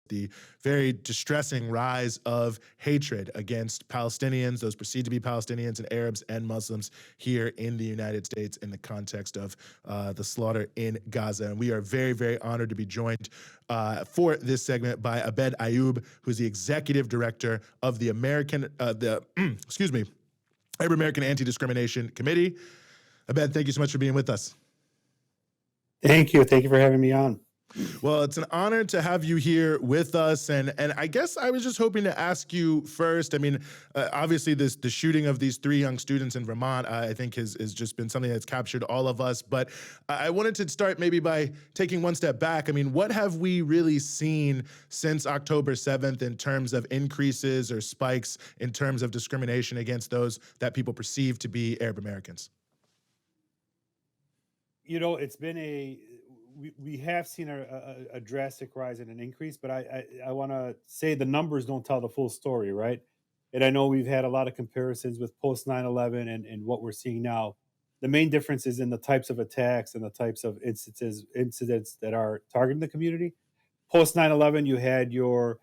the very distressing rise of hatred against Palestinians, those perceived to be Palestinians, and Arabs and Muslims here in the United States in the context of the slaughter in Gaza. And we are very, very honored to be joined for this segment by Abed Ayub, who's the executive director of the excuse me, Arab American Anti-Discrimination Committee. Abed, thank you so much for being with us. Thank you. Thank you for having me on. Well, it's an honor to have you here with us, and I guess I was just hoping to ask you first. I mean, obviously, the shooting of these three young students in Vermont, I think, has just been something that's captured all of us. But I wanted to start maybe by taking one step back. I mean, what have we really seen since October 7th in terms of increases or spikes in terms of discrimination against those that people perceive to be Arab Americans? It's been we have seen a drastic rise and an increase, but I want to say the numbers don't tell the full story, right? And I know we've had a lot of comparisons with post 9/11 and what we're seeing now. The main difference is in the types of attacks and the types of incidents that are targeting the community. Post 9/11, you had your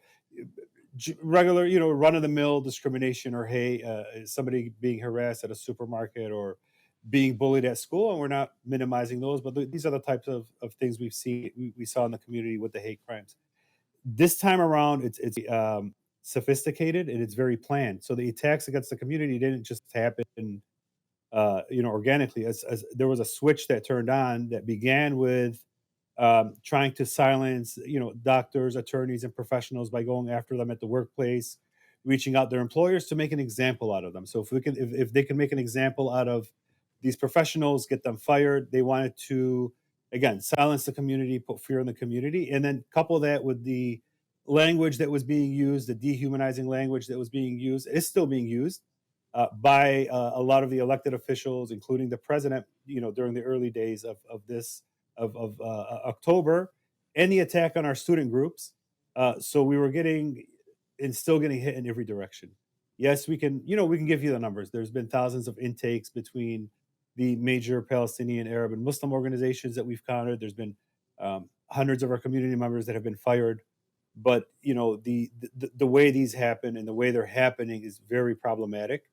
regular, run of the mill discrimination or hey, somebody being harassed at a supermarket or being bullied at school, and we're not minimizing those, but these are the types of things we saw in the community with the hate crimes. This time around, it's sophisticated and it's very planned. So the attacks against the community didn't just happen, organically. As there was a switch that turned on that began with trying to silence, doctors, attorneys, and professionals by going after them at the workplace, reaching out their employers to make an example out of them. So if they can make an example out of these professionals, get them fired, they wanted to again silence the community, put fear in the community, and then couple that with the language that was being used, the dehumanizing language that was being used, is still being used by a lot of the elected officials, including the president. During the early days of this of October, and the attack on our student groups. So we were getting and still getting hit in every direction. Yes, we can give you the numbers. There's been thousands of intakes between the major Palestinian, Arab, and Muslim organizations that we've counted. There's been hundreds of our community members that have been fired. But the way these happen and the way they're happening is very problematic.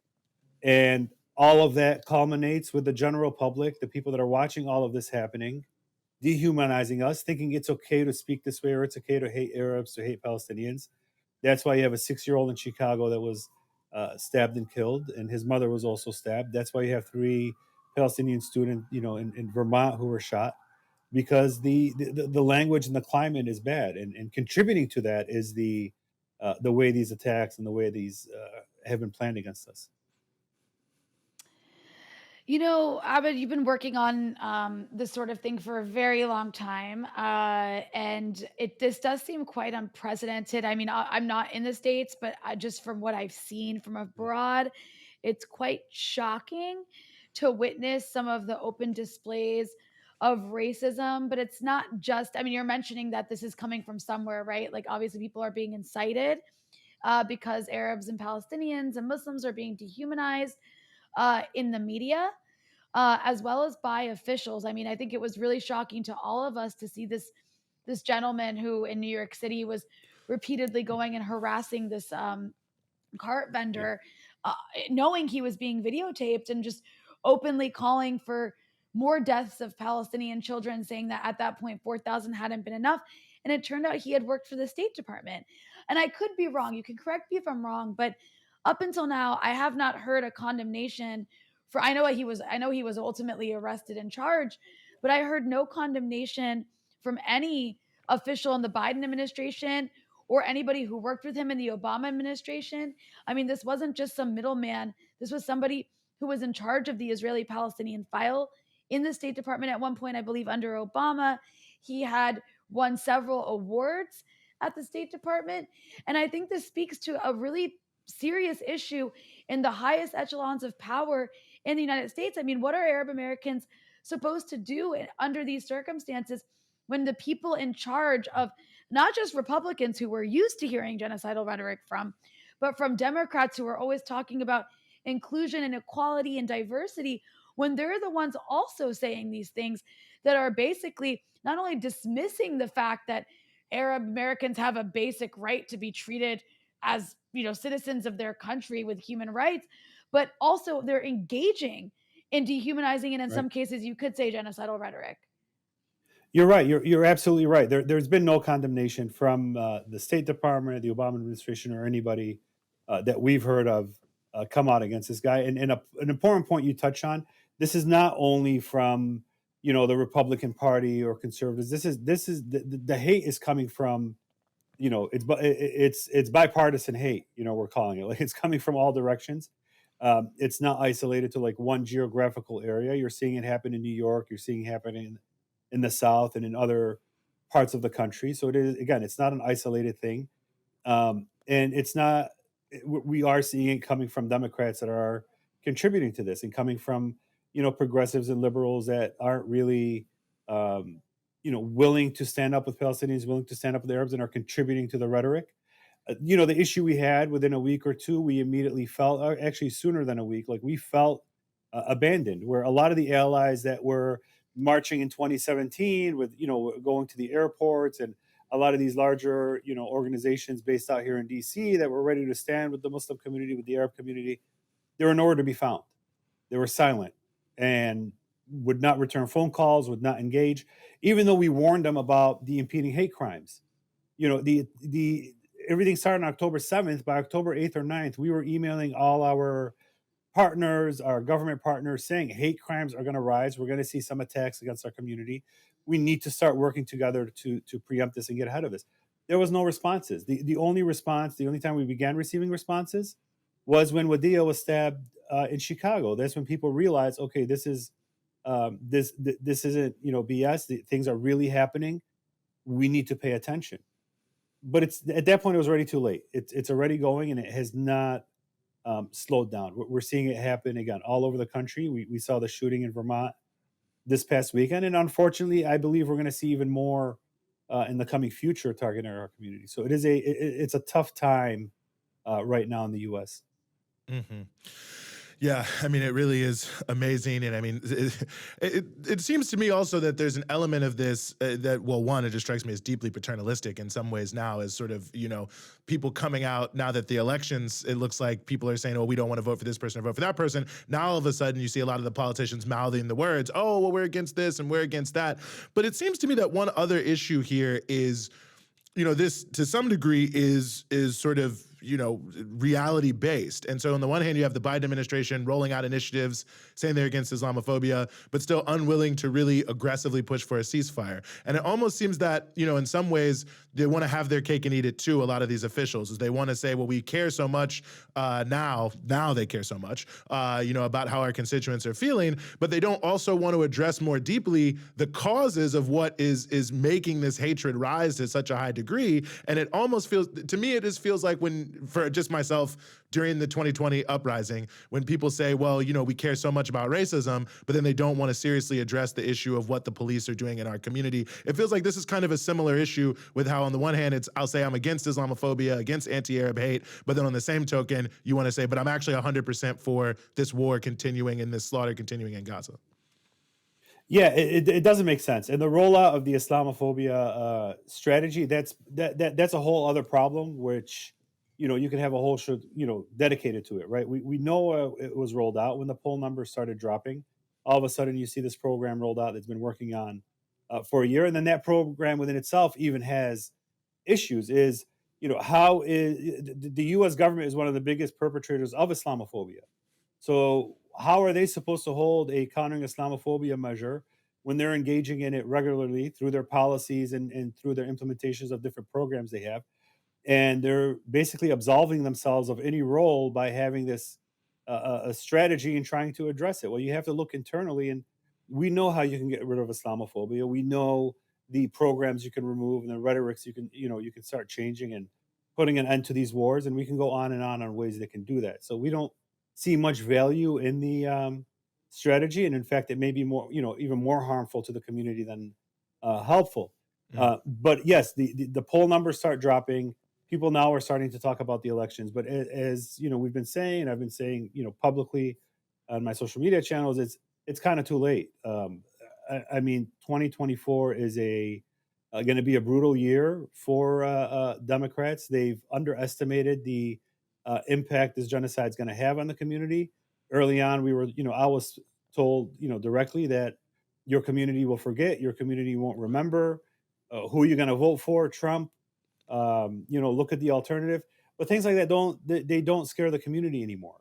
And all of that culminates with the general public, the people that are watching all of this happening, dehumanizing us, thinking it's okay to speak this way or it's okay to hate Arabs, to hate Palestinians. That's why you have a 6-year-old in Chicago that was stabbed and killed, and his mother was also stabbed. That's why you have 3 Palestinian students, in Vermont who were shot, because the language and the climate is bad, and contributing to that is the way these attacks and the way these have been planned against us. Abed, you've been working on this sort of thing for a very long time, and this does seem quite unprecedented. I mean, I'm not in the States, but just from what I've seen from abroad, it's quite shocking to witness some of the open displays of racism. But it's not just, I mean, you're mentioning that this is coming from somewhere, right? Like, obviously, people are being incited because Arabs and Palestinians and Muslims are being dehumanized in the media, as well as by officials. I mean, I think it was really shocking to all of us to see this gentleman who in New York City was repeatedly going and harassing this cart vendor, knowing he was being videotaped, and just openly calling for more deaths of Palestinian children, saying that at that point 4,000 hadn't been enough. And it turned out he had worked for the State Department. And I could be wrong. You can correct me if I'm wrong, but up until now, I have not heard a condemnation for. I know he was ultimately arrested and charged, but I heard no condemnation from any official in the Biden administration or anybody who worked with him in the Obama administration. I mean, this wasn't just some middleman. This was somebody who was in charge of the Israeli-Palestinian file in the State Department at one point, I believe, under Obama. He had won several awards at the State Department. And I think this speaks to a really serious issue in the highest echelons of power in the United States. I mean, what are Arab Americans supposed to do under these circumstances when the people in charge of not just Republicans who we're used to hearing genocidal rhetoric from, but from Democrats who are always talking about inclusion and equality and diversity, when they're the ones also saying these things that are basically not only dismissing the fact that Arab Americans have a basic right to be treated as, citizens of their country with human rights, but also they're engaging in dehumanizing and in Right. some cases you could say genocidal rhetoric. You're right. You're absolutely right. There's been no condemnation from the State Department, the Obama administration, or anybody that we've heard of come out against this guy. And an important point you touch on: this is not only from the Republican Party or conservatives. This is the hate is coming from it's bipartisan hate. We're calling it, like, it's coming from all directions. It's not isolated to like one geographical area. You're seeing it happen in New York. You're seeing it happen in the South and in other parts of the country. So it is, again, it's not an isolated thing, and it's not. We are seeing it coming from Democrats that are contributing to this, and coming from progressives and liberals that aren't really willing to stand up with Palestinians, willing to stand up with Arabs, and are contributing to the rhetoric. The issue we had within a week or two, we immediately felt, actually sooner than a week, like we felt abandoned, where a lot of the allies that were marching in 2017 with, going to the airports, and a lot of these larger, organizations based out here in DC that were ready to stand with the Muslim community, with the Arab community, they were nowhere to be found. They were silent and would not return phone calls, would not engage, even though we warned them about the impeding hate crimes. The everything started on October 7th. By October 8th or 9th, we were emailing all our partners, our government partners, saying hate crimes are going to rise. We're going to see some attacks against our community. We need to start working together to preempt this and get ahead of this. There was no responses. The only response, the only time we began receiving responses, was when Wadia was stabbed in Chicago. That's when people realized, okay, this isn't BS. Things are really happening. We need to pay attention. But it's at that point it was already too late. It's already going, and it has not slowed down. We're seeing it happen again all over the country. We saw the shooting in Vermont this past weekend, and unfortunately, I believe we're going to see even more in the coming future targeting our community. So it's a tough time right now in the U.S. Mhm. Yeah, I mean, it really is amazing, and I mean, it seems to me also that there's an element of this that, well, one, it just strikes me as deeply paternalistic in some ways now, as sort of people coming out now that the elections, it looks like people are saying, oh, we don't want to vote for this person or vote for that person. Now all of a sudden, you see a lot of the politicians mouthing the words, oh, well, we're against this and we're against that. But it seems to me that one other issue here is, this to some degree is sort of reality based. And so on the one hand, you have the Biden administration rolling out initiatives saying they're against Islamophobia, but still unwilling to really aggressively push for a ceasefire. And it almost seems that in some ways they want to have their cake and eat it too. A lot of these officials is they want to say, well, we care so much now they care so much about how our constituents are feeling, but they don't also want to address more deeply the causes of what is making this hatred rise to such a high degree. And it almost feels, to me, it just feels like for just myself, during the 2020 uprising, when people say, well, we care so much about racism, but then they don't want to seriously address the issue of what the police are doing in our community. It feels like this is kind of a similar issue with how, on the one hand, I'll say I'm against Islamophobia, against anti-Arab hate, but then on the same token, you want to say, but I'm actually 100% for this war continuing and this slaughter continuing in Gaza. Yeah, it doesn't make sense. And the rollout of the Islamophobia strategy, that's a whole other problem, which you can have a whole show dedicated to it, right? We know it was rolled out when the poll numbers started dropping. All of a sudden, you see this program rolled out that's been working on for a year, and then that program within itself even has issues. Is how is the U.S. government is one of the biggest perpetrators of Islamophobia. So how are they supposed to hold a countering Islamophobia measure when they're engaging in it regularly through their policies and through their implementations of different programs they have? And they're basically absolving themselves of any role by having this a strategy and trying to address it. Well, you have to look internally, and we know how you can get rid of Islamophobia. We know the programs you can remove and the rhetorics you can start changing and putting an end to these wars, and we can go on ways that can do that. So we don't see much value in the strategy, and in fact, it may be more, even more harmful to the community than helpful. Mm. But yes, the poll numbers start dropping. People now are starting to talk about the elections, but as we've been saying, I've been saying, publicly on my social media channels, it's kind of too late. I mean, 2024 is a going to be a brutal year for Democrats. They've underestimated the impact this genocide is going to have on the community. Early on, I was told, directly that your community will forget, your community won't remember. Who you're going to vote for? Trump. Look at the alternative. But things like that they don't scare the community anymore.